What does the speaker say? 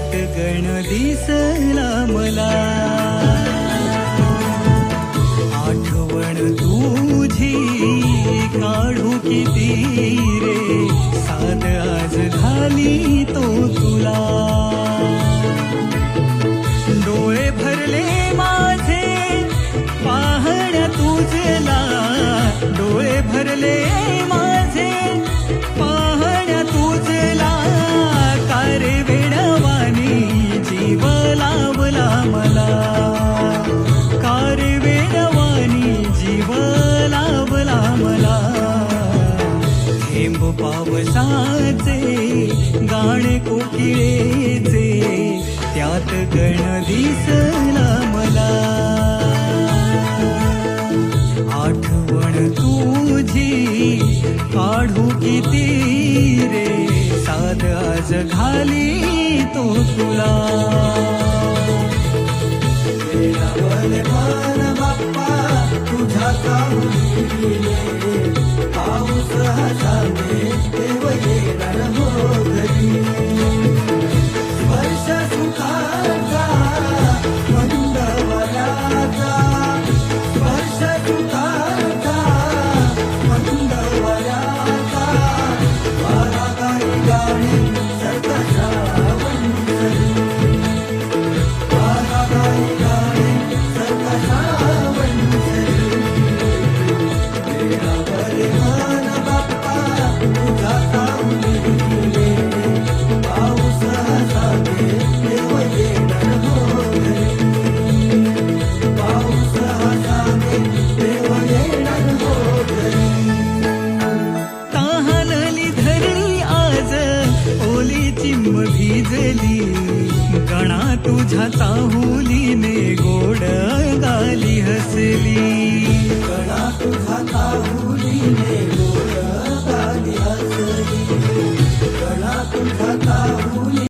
त्यात गण दिसला मला, आठवण तुझी काढू किती रे, साध आज झाली तो तुला. डोळे भरले माझे पाहण्या तुझला, डोळे भरले माझे पाहण्या तुझला. कारे वेडवानी जीव लावला मला, कारे वेडवानी जीव लावला मला. थेंब पावसाचे गाणे कोकिळेचे, त्यात गण दिसला मला. आठवण तुझी काढू किती रे, साध आज घाली तो तुला. वेळावर बाप्पा तुझ्या काहुली, पाऊस हसावे देव येणार हो घरी. स्पर्श सुखाचा मंदवाऱ्याचा, स्पर्श सुखाचा मंदवाऱ्याचा. वारा गाई गाणी सरकशा वंशरी, वारा गाई गाणी सरकशा वंशरी. वेळावर मन बाप्पा तुझ्या काहुली, पाऊस हसावे देव येणार हो घरी. पाऊस हसावे देव येणार हो घरी. तहानली धरणी आज ओली चिंब भिजली, गणा तुझ्या चाहुलीने गोड गाली हसली. गणा तुझ्या चाहुलीने गोड गाली हसली, गणा तुझ्या चाहुली